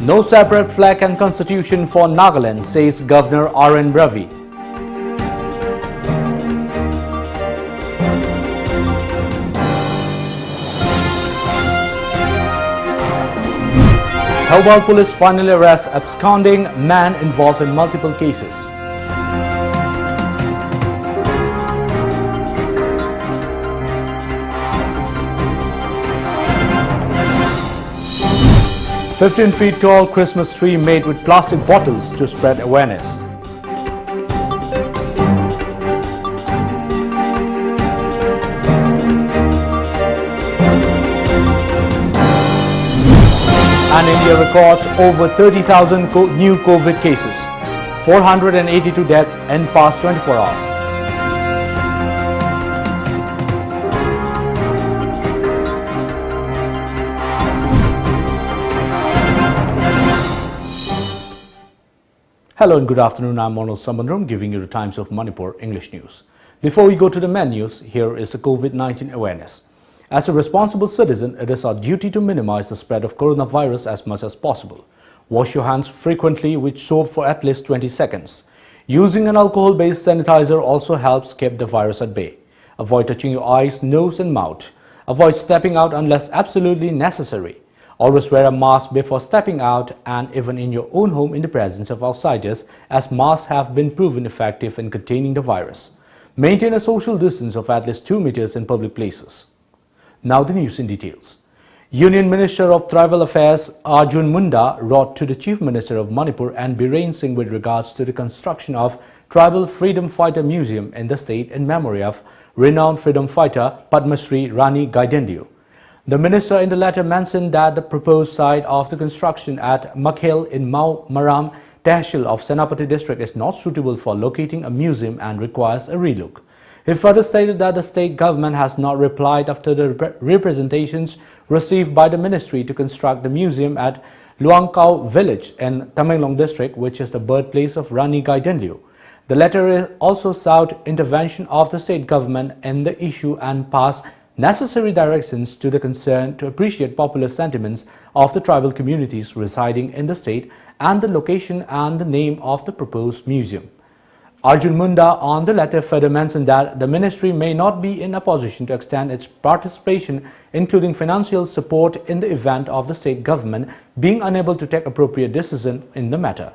No separate flag and constitution for Nagaland, says Governor R.N. Ravi. Thawbal police finally arrests absconding man involved in multiple cases. "15 feet tall Christmas tree made with plastic bottles to spread awareness." And India records over 30,000 new COVID cases, 482 deaths in past 24 hours. Hello and good afternoon, I'm Monal Sambandram giving you the Times of Manipur English News. Before we go to the main news, here is a COVID-19 awareness. As a responsible citizen, it is our duty to minimize the spread of coronavirus as much as possible. Wash your hands frequently with soap for at least 20 seconds. Using an alcohol-based sanitizer also helps keep the virus at bay. Avoid touching your eyes, nose and mouth. Avoid stepping out unless absolutely necessary. Always wear a mask before stepping out and even in your own home in the presence of outsiders, as masks have been proven effective in containing the virus. Maintain a social distance of at least 2 meters in public places. Now the news in details. Union Minister of Tribal Affairs Arjun Munda wrote to the Chief Minister of Manipur and Biren Singh with regards to the construction of Tribal Freedom Fighter Museum in the state in memory of renowned freedom fighter Padma Shri Rani Gaidendeo. The minister in the letter mentioned that the proposed site of the construction at Makhel in Mau Maram Tehsil of Senapati district is not suitable for locating a museum and requires a relook. He further stated that the state government has not replied after the representations received by the ministry to construct the museum at Luangkau village in Tamenglong district, which is the birthplace of Rani Gaidendeo. The letter also sought intervention of the state government in the issue and passed necessary directions to the concerned to appreciate popular sentiments of the tribal communities residing in the state and the location and the name of the proposed museum. Arjun Munda on the letter further mentioned that the ministry may not be in a position to extend its participation, including financial support, in the event of the state government being unable to take appropriate decision in the matter.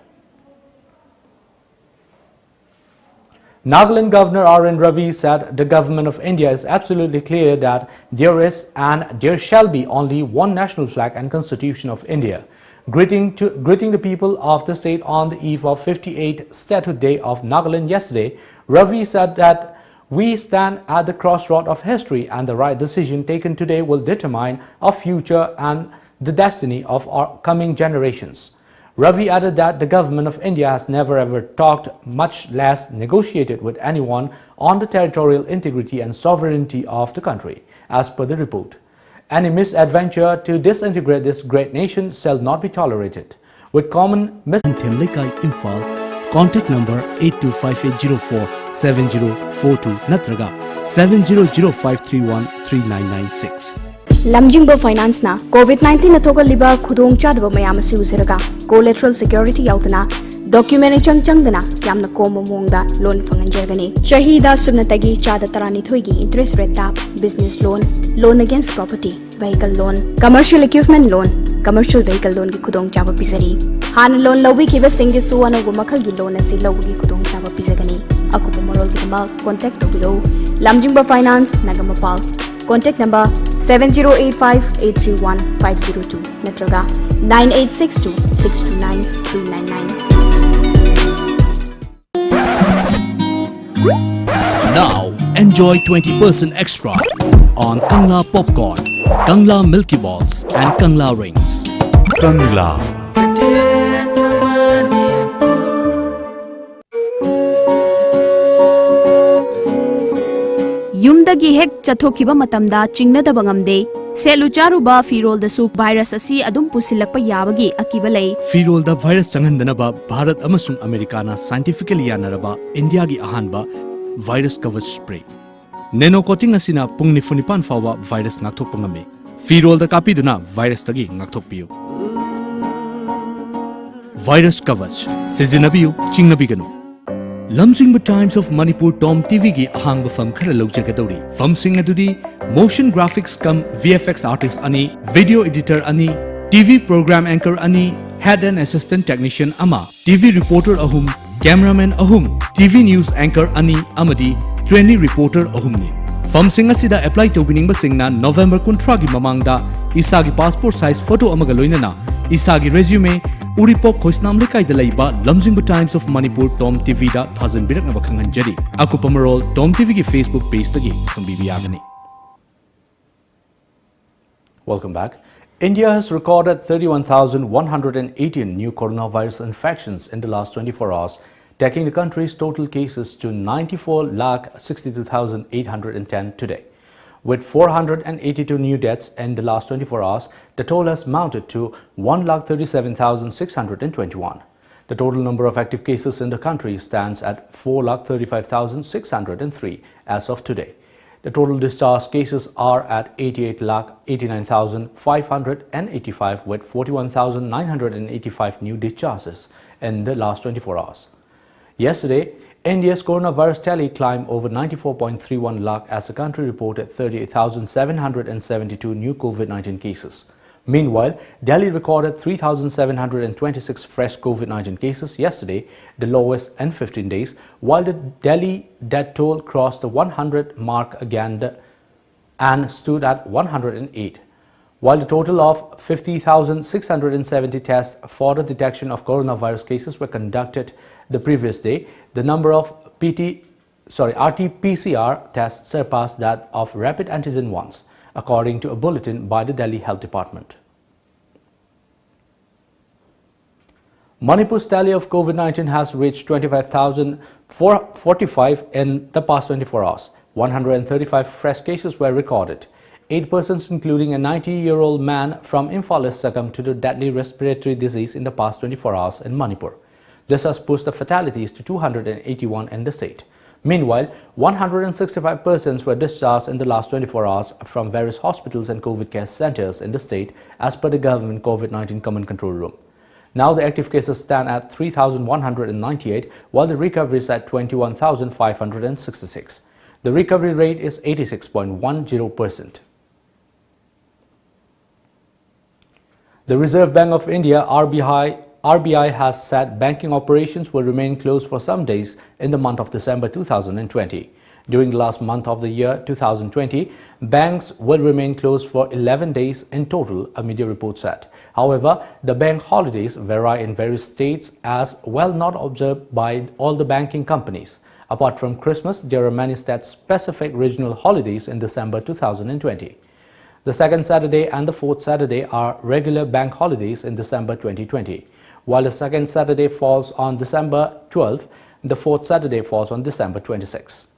Nagaland Governor R.N. Ravi said the government of India is absolutely clear that there is and there shall be only one national flag and constitution of India. Greeting the people of the state on the eve of 58th Statehood Day of Nagaland yesterday, Ravi said that we stand at the crossroad of history and the right decision taken today will determine our future and the destiny of our coming generations. Ravi added that the government of India has never ever talked, much less negotiated with anyone on the territorial integrity and sovereignty of the country, as per the report. Any misadventure to disintegrate this great nation shall not be tolerated. With common contact number 8258047042 natraga 7005313996. Lamjingba Finance na COVID-19 athogalliba khudong chadaba mayam asi uziraga collateral security yautana document changdana yamna komo mongda loan fanganjargani shahida subnatagi chada tarani thoigi interest rate tap business loan against property, vehicle loan, commercial equipment loan, commercial vehicle loan ki khudong chaba pisari han loan lobi ki basingi suwana gu makhal gi loan asi lobi khudong chaba pisagani akupa morol ki ma contact to below Lamjingba Finance Nagamapal. Contact number 7085-831-502 natraga 9862-629-399. Now enjoy 20% extra on Kangla popcorn, Kangla Milky Balls and Kangla rings. Kangla. Yumdagi hek chathokiba matamda chingnadaba ngamde selu charuba firol da su virus asi adum pusilakpa yabagi akiba lei firol da virus changhandanaba Bharat amasung Americana scientifically yanaraba India gi ahanba virus cover spray nano coating asina pung nifunipan fawa virus ngakthokpa ngame firol da kapiduna virus tagi ngakthokpiu virus coverage. Sizinabiu, Chingnabiganu. Lamsingba Times of Manipur TOMTV gi ahang bafam khara logjagadori. Famsing adudi motion graphics cum VFX artist ani, video editor ani, TV program anchor ani, head and assistant technician ama, TV reporter ahum, cameraman ahum, TV news anchor ani amadi, trainee reporter ahumni. Famsing asida apply to winning basingna November kuntragi mamangda isagi passport size photo amaga loinana isagi resume Uripok Khoisnam Lekai da laiba Lamsingba Times of Manipur TOMTV da thazan birak na bakhangan jari akupamarol TOMTV ki Facebook page tagi khambibi yagani. Welcome back. India has recorded 31,118 new coronavirus infections in the last 24 hours, taking the country's total cases to 94,62,810 today. With 482 new deaths in the last 24 hours, the toll has mounted to 1,37,621. The total number of active cases in the country stands at 4,35,603 as of today. The total discharged cases are at 88,89,585 with 41,985 new discharges in the last 24 hours. Yesterday, India's coronavirus tally climbed over 94.31 lakh as the country reported 38,772 new COVID-19 cases. Meanwhile, Delhi recorded 3,726 fresh COVID-19 cases yesterday, the lowest in 15 days, while the Delhi death toll crossed the 100 mark again and stood at 108. While the total of 50,670 tests for the detection of coronavirus cases were conducted the previous day, the number of RT-PCR tests surpassed that of rapid antigen ones, according to a bulletin by the Delhi Health Department. Manipur's tally of COVID-19 has reached 25,445 in the past 24 hours. 135 fresh cases were recorded. 8 persons, including a 90-year-old man from Imphal, succumbed to the deadly respiratory disease in the past 24 hours in Manipur. This has pushed the fatalities to 281 in the state. Meanwhile, 165 persons were discharged in the last 24 hours from various hospitals and COVID care centers in the state as per the government COVID-19 Command Control Room. Now the active cases stand at 3,198 while the recovery is at 21,566. The recovery rate is 86.10%. The Reserve Bank of India RBI has said banking operations will remain closed for some days in the month of December 2020. During the last month of the year 2020, banks will remain closed for 11 days in total, a media report said. However, the bank holidays vary in various states as well, not observed by all the banking companies. Apart from Christmas, there are many state-specific regional holidays in December 2020. The second Saturday and the fourth Saturday are regular bank holidays in December 2020. While the second Saturday falls on December 12, the fourth Saturday falls on December 26.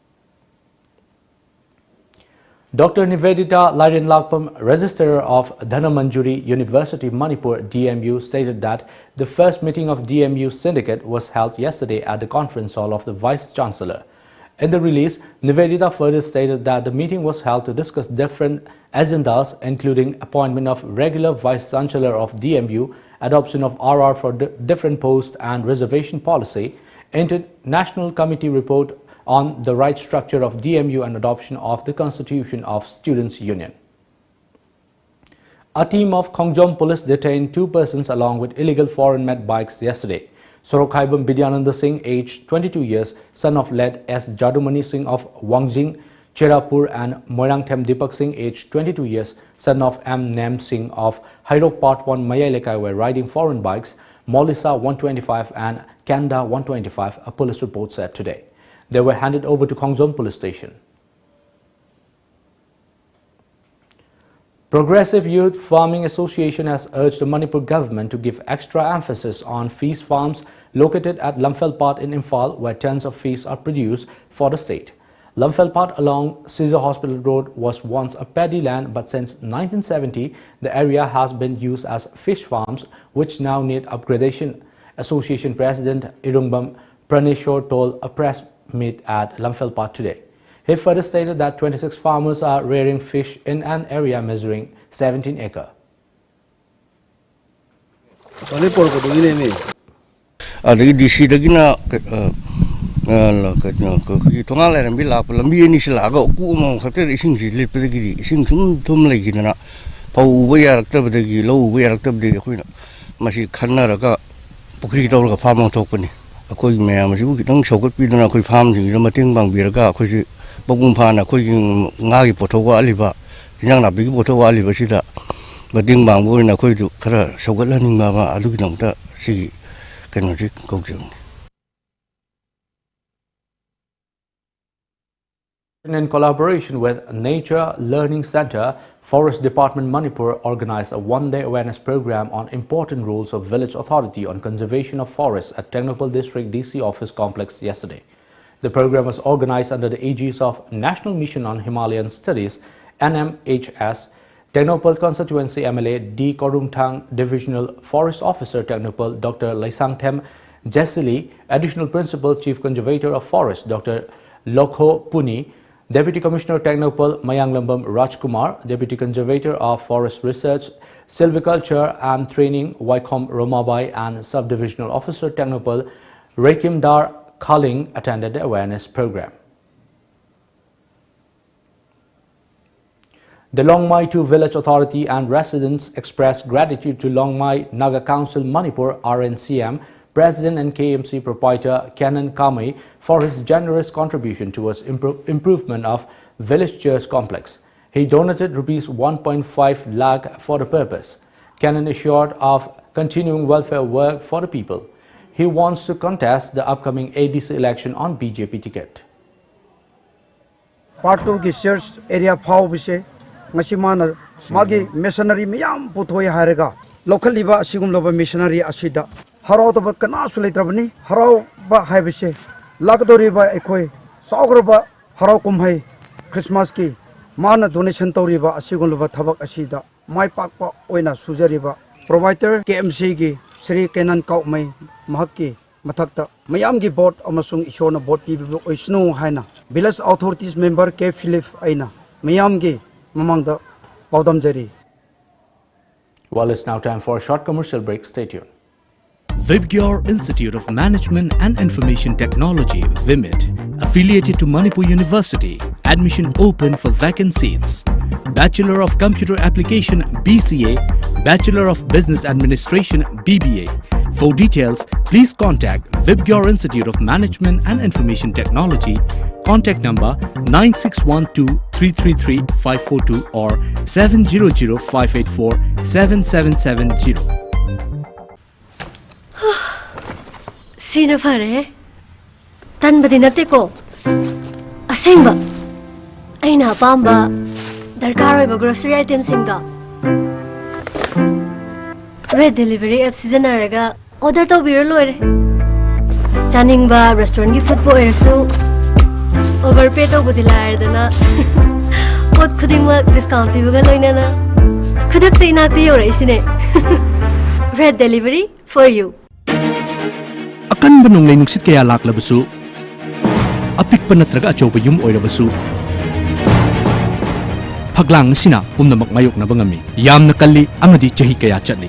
Dr. Nivedita Lairinlakpam, Registrar of Dhanamanjuri University, Manipur, DMU, stated that the first meeting of DMU syndicate was held yesterday at the conference hall of the Vice-Chancellor. In the release, Nivedita further stated that the meeting was held to discuss different agendas, including appointment of regular Vice-Chancellor of DMU, adoption of RR for different posts and reservation policy, International Committee report on the right structure of DMU and adoption of the Constitution of Students' Union. A team of Khongjom police detained 2 persons along with illegal foreign-made bikes yesterday. Sorokhaibam Bidyananda Singh, aged 22 years, son of late S. Jadumani Singh of Wangjing, Cherapur, and Moirangthem Deepak Singh, aged 22 years, son of M. Nem Singh of Hairok Part 1 Mayailekai, were riding foreign bikes, Molisa 125 and Kanda 125, a police report said today. They were handed over to Khongjom police station. Progressive Youth Farming Association has urged the Manipur government to give extra emphasis on fish farms located at Lamfelpat in Imphal, where tons of fish are produced for the state. Lamfelpat along Caesar Hospital Road was once a paddy land, but since 1970, the area has been used as fish farms, which now need upgradation. Association President Irungbam Praneshwar told a press meet at Lamfelpat today. He further stated that 26 farmers are rearing fish in an area measuring 17 acres. adagi DC dagina tonga la rambi la lambi ni sila ga ku mo khater ising si lit pedagi ising sum thum lagi na pau ba ya rakta pedagi lo ba ya rakta pedagi khoina masi khanna ra ga pukri to ga farm thok pani akoi me masi bu kitang sokat pi na khoi farm jing ra mating bang bi ra ga khoi si bagum pha na khoi nga gi potho wa ali ba yang na bi potho wa ali ba si da mating bang bu na khoi du khara sokat la ning ba ba adu ki nong ta si kan ji kau jeng. In collaboration with Nature Learning Center, Forest Department Manipur organized a one-day awareness program on important roles of village authority on conservation of forests at Technopal District DC Office Complex yesterday. The program was organized under the aegis of National Mission on Himalayan Studies, NMHS, Technopal Constituency MLA D. Korungthang Divisional Forest Officer Technopal Dr. Laisangthem Jesili, Additional Principal Chief Conservator of Forest Dr. Lokho Puni, Deputy Commissioner Technopal Mayanglambam Rajkumar, Deputy Conservator of Forest Research, Silviculture and Training Waikhom Romabai, and Sub-Divisional Officer Technopal Rekim Dar Kaling attended the awareness program. The Longmai 2 Village Authority and residents expressed gratitude to Longmai Naga Council Manipur RNCM President and KMC proprietor Canon Kamai for his generous contribution towards improvement of village church complex. He donated rupees 1.5 lakh for the purpose. Canon assured of continuing welfare work for the people. He wants to contest the upcoming ADC election on BJP ticket. Part 2 church area phau bise ngachimana magi missionary miyam puthoi harega local liba sigum loba missionary asida harau to kana sulai trabani harau ba hai bise lagdori ba ekoi saugro ba harau kumhai Christmas ki mana donation tori ba asigum loba thabak asida mai pak pa oina sujari ba provider KMC gi Sri Kenan Kaumai mahaki mathakta mayam gi board amasung ishona board pi oisnu haina village authorities member K Philip aina mayam gi mamangda paudam jari. Well, it's now time for a short commercial break. Stay tuned. Vibgyor Institute of Management and Information Technology, VIMIT, affiliated to Manipur University. Admission open for vacant seats. Bachelor of Computer Application BCA, Bachelor of Business Administration BBA. For details, please contact Vibgyor Institute of Management and Information Technology. Contact number 9612-333-542 or 700-584-7770. Sina pare, tan ba dinate ko? Asing ba? Ay napamba, darkar ba grocery items sinda. Red delivery app season araga order to biro loire. Chaning ba restaurant ki food po erasu overpay to budilar dana. Pot khuding ma discount pi baga loina na. Khudak te inati ore isine. Red delivery for you. Akan banong lay nungsit kaya laklabasu, apik pa natraga achoba yung oirabasu. Paglang sina pumnamak mayok na bangami, yam nakali amadi chahi kaya chatli.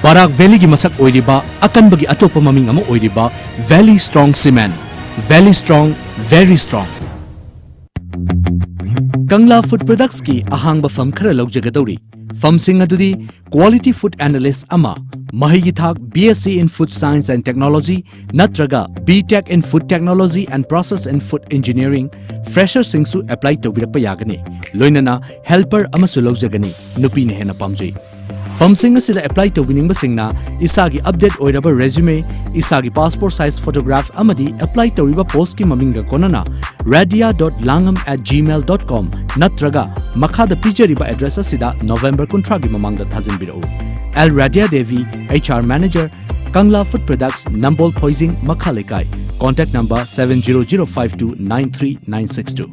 Barak Valley gi masak oiriba, akan bagi atopa maming amo oiriba, Valley Strong Cement. Valley Strong, very strong. Kangla Food Products ki ahang ba fam khara lawjagadauri. Fam sing adudi Quality Food Analyst ama, mahigi thak BSc in Food Science and Technology, natraga BTech in Food Technology and Process and Food Engineering, fresher singsu apply to birakpa yagani. Loinana helper amasu lawjagani, nupi ne hena pamjai. Famsing asida apply to winning basingna isagi update oiraba resume, isagi passport size photograph amadi apply to riba post ki maminga konana radia.langam@gmail.com natraga makhada pijariba address asida November kuntragi mamangda thazin biro. L Radia Devi, HR Manager, Kangla Food Products, Nambol Poising, Makhalekai. Contact number 700529396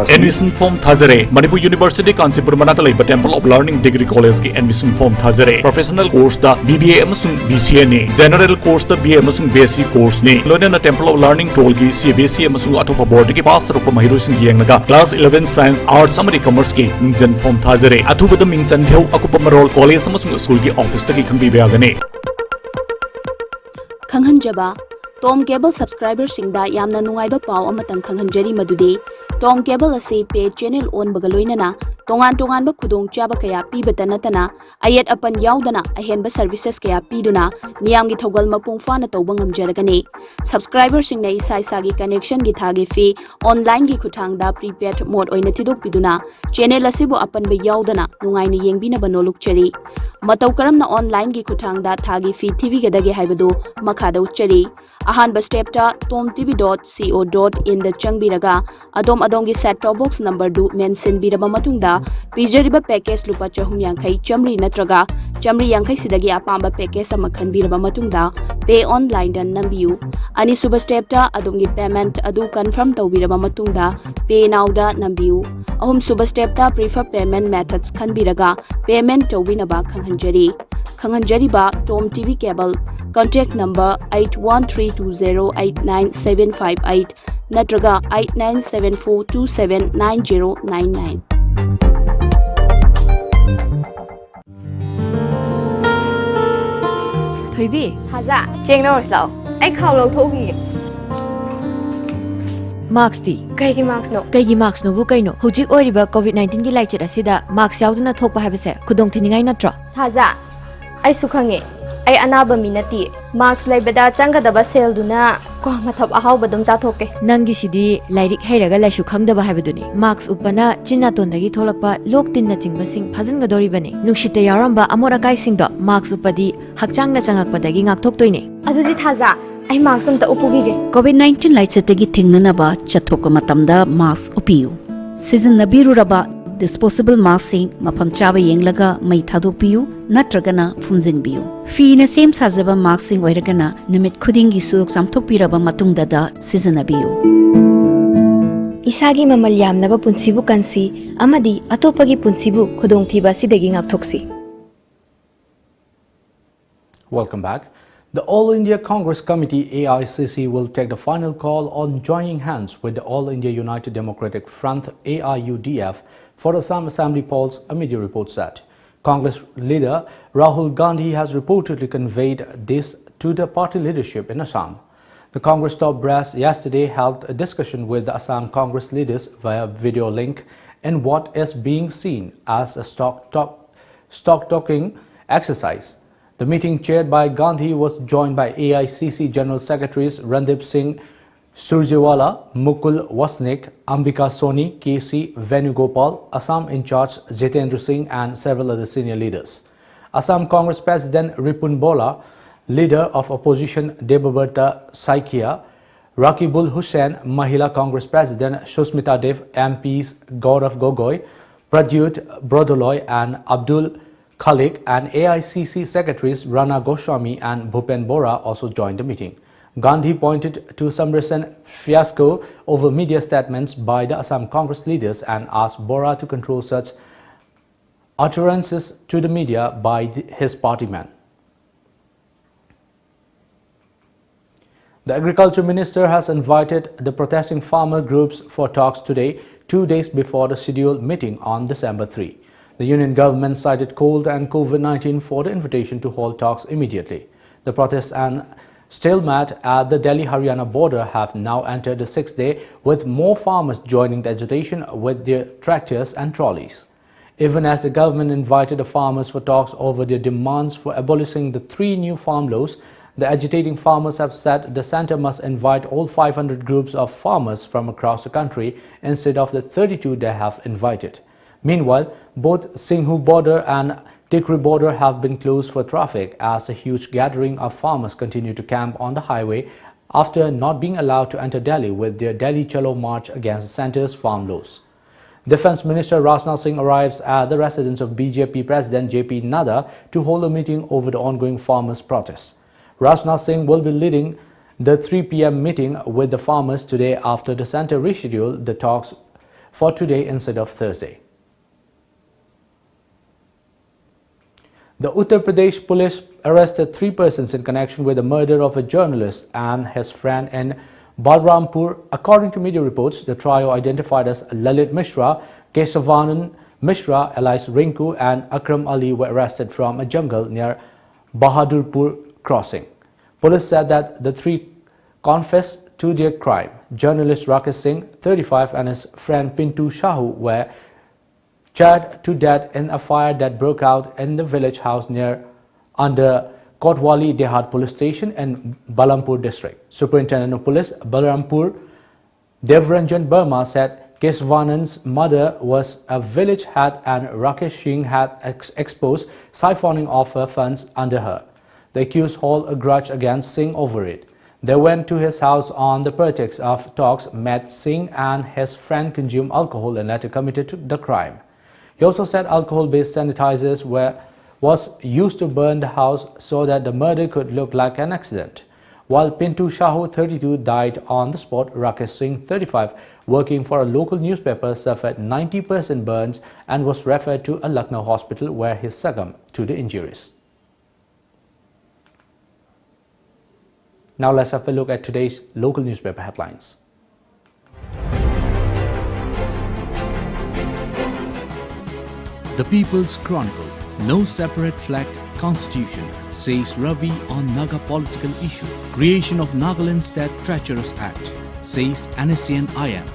Admission form Thajare, Manipuri University Kanchipur Manata Temple of Learning Degree College ki admission form Thajare. Professional course da BBA amasung BCA ne. General course da BA amasung BSc course ne. Loina Temple of Learning Toll ki CBSE amasung atopa board ki pass rupa mahirusing yengnaga class 11 Science Arts amadi Commerce ki mingjan form Thajare. Athubada mingchan dheu akupa marol college amasung school ki office ta ki khangbi bayagane. Khanghanjaba Tom Cable subscriber singda yamna nungaiba pau amatang khanghanjari madudi Tom Cable ase pay channel on bagaloinana tongan ba khudong chaba kaya pibata natana ayet apan yaudana ahenba services kaya piduna miyamgi thogal mapung fana tawba ngamjaragani subscriber singna isa gi connection gi thagi fee online gi khuthangda prepaid mode oina tidok piduna channel asibu apan ba yaudana nungaina yengbina banoluk chari matau karamna online gi khuthangda thagi fee tv gadage haibadu makhada uchari ahanba step ta tomtv.co.in da changbiraga adom gi set top box number du mention biraba matungda pijariba package lupa chahum yankai chamri natraga chamri yankai sidagi apamba package ama khanbiraba matungda pay online dan nambiu ani suba step ta adom gi payment adu confirm tawbiraba matungda pay now da nambiu ahum suba step ta prefer payment methods khanbiraga payment tawbinaba khanghanjari ba Tom TV Cable contact number 8132089758 natraga 8974279099 Thoibi Haza cheng no sao ai khau lo thogi Marks ti kaigi marks no bu kaino hujik oiriba COVID-19 gi laichit asida marks yauduna thokpa habese khudong thiningai natra Haza ai sukhange ai anaba minati marks laibada changadaba sel duna ko mathap ahau badum cha thoke nangi sidi lairik hairaga laishu khangdaba habeduni marks upana chinna tondagi tholakpa lok tinna chingba sing phajin gadori bane nushita yaramba amora kai singdo marks upadi hakchangna changakpadagi ngakthok toine adudi thaza ai marks amta upugige COVID-19 laichatagi thingnanaba chathokka matamda marks upiyu season nabiru raba disposable masking mafam chaba yenglaga mai thadokpiyu natragana phunjinbiyu fina same sajaba masking oiragana nimit khudingi suk samthokpiraba matungda da seasanabiyu isagi mamal yamnaba punsibu kansi amadi atopagi punsibu khudongthiba sidagi ngakthoksi Welcome back. The All India Congress Committee AICC will take the final call on joining hands with the All India United Democratic Front AIUDF for Assam Assembly polls, a media report said. Congress leader Rahul Gandhi has reportedly conveyed this to the party leadership in Assam. The Congress top brass yesterday held a discussion with the Assam Congress leaders via video link in what is being seen as a stock-talking exercise. The meeting chaired by Gandhi was joined by AICC General Secretaries Randip Singh Surjewala, Mukul Wasnik, Ambika Soni, KC Venugopal, Assam in charge Jitendra Singh and several other senior leaders. Assam Congress President Ripun Bola, leader of opposition Debabrata Saikia, Rakibul Hussain, Mahila Congress President Shusmita Dev, MPs Gaurav Gogoi, Pradyut Brodoloy and Abdul Khalik and AICC Secretaries Rana Goswami and Bhupen Bora also joined the meeting. Gandhi pointed to some recent fiasco over media statements by the Assam Congress leaders and asked Bora to control such utterances to the media by his partymen. The Agriculture Minister has invited the protesting farmer groups for talks today, 2 days before the scheduled meeting on December 3. The union government cited cold and COVID-19 for the invitation to hold talks immediately. The protests and stalemate at the Delhi-Haryana border have now entered the 6th day, with more farmers joining the agitation with their tractors and trolleys. Even as the government invited the farmers for talks over their demands for abolishing the 3 new farm laws, the agitating farmers have said the centre must invite all 500 groups of farmers from across the country instead of the 32 they have invited. Meanwhile, both Singhu border and Tikri border have been closed for traffic as a huge gathering of farmers continue to camp on the highway after not being allowed to enter Delhi with their Delhi Chalo march against the centre's farm laws. Defence Minister Rajnath Singh arrives at the residence of BJP President JP Nadda to hold a meeting over the ongoing farmers' protests. Rajnath Singh will be leading the 3 p.m. meeting with the farmers today after the centre rescheduled the talks for today instead of Thursday. The Uttar Pradesh police arrested 3 persons in connection with the murder of a journalist and his friend in Balrampur. According to media reports, the trio identified as Lalit Mishra, Kesavanand Mishra, alias Rinku, and Akram Ali were arrested from a jungle near Bahadurpur crossing. Police said that the 3 confessed to their crime. Journalist Rakesh Singh, 35, and his friend Pintu Shahu were charred to death in a fire that broke out in the village house under Kotwali Dehat police station in Balampur district. Superintendent of Police Balrampur Devranjan Burma said Kesvanand's mother was a village head and Rakesh Singh had exposed siphoning of her funds under her. The accused hold a grudge against Singh over it. They went to his house on the pretext of talks, met Singh and his friend consumed alcohol and later committed the crime. He also said alcohol-based sanitizers was used to burn the house so that the murder could look like an accident. While Pintu Shahu, 32, died on the spot, Rakesh Singh, 35, working for a local newspaper, suffered 90% burns and was referred to a Lucknow hospital where he succumbed to the injuries. Now let's have a look at today's local newspaper headlines. The People's Chronicle. No separate flag constitution, says Ravi on Naga political issue. Creation of Nagaland State Treacherous Act, says NSCN IM.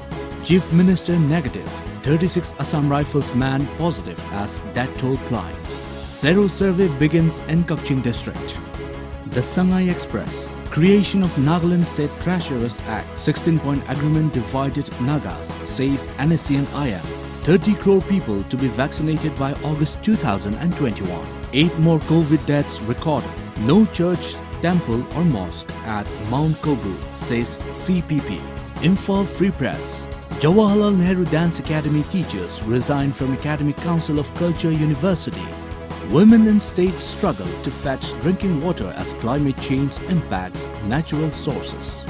Chief Minister negative. 36 Assam Rifles man positive as death toll climbs. Zero survey begins in Kukching district. The Sangai Express. Creation of Nagaland State Treacherous Act. 16-point agreement divided Nagas, says NSCN IM. 30 crore people to be vaccinated by August 2021. 8 more COVID deaths recorded. No church, temple or mosque at Mount Kobru, says CPP. Imphal Free Press. Jawaharlal Nehru Dance Academy teachers resign from Academic Council of Culture University. Women in state struggle to fetch drinking water as climate change impacts natural sources.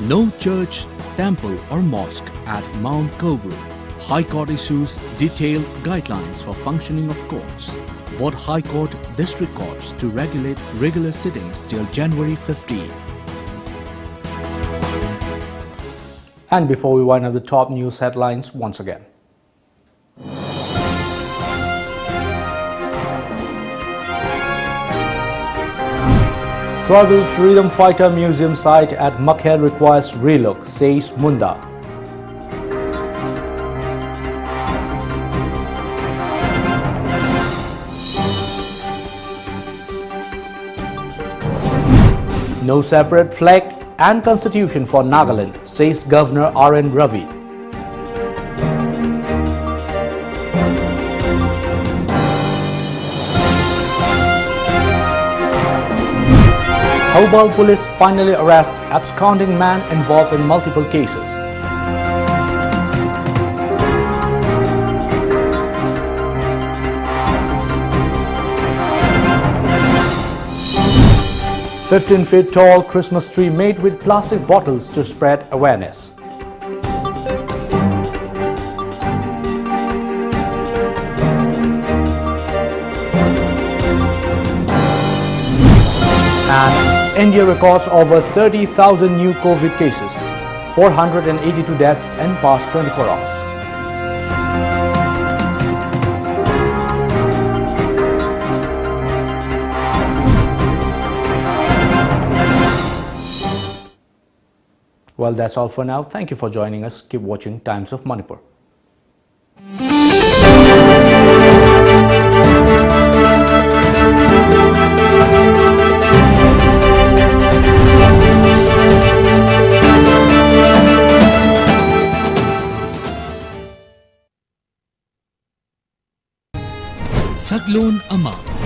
No church, temple or mosque at Mount Kobru. High Court issues detailed guidelines for functioning of courts. Both High Court, District Courts to regulate regular sittings till January 15. And before we wind up the top news headlines once again. Tribal Freedom Fighter Museum site at Makher requires relook, says Munda. No separate flag and constitution for Nagaland, says Governor R.N. Ravi. Thobal police finally arrest absconding man involved in multiple cases. A 15-feet tall Christmas tree made with plastic bottles to spread awareness. And India records over 30,000 new COVID cases, 482 deaths in past 24 hours. Well, that's all for now. Thank you for joining us. Keep watching Times of Manipur. Saglon Ama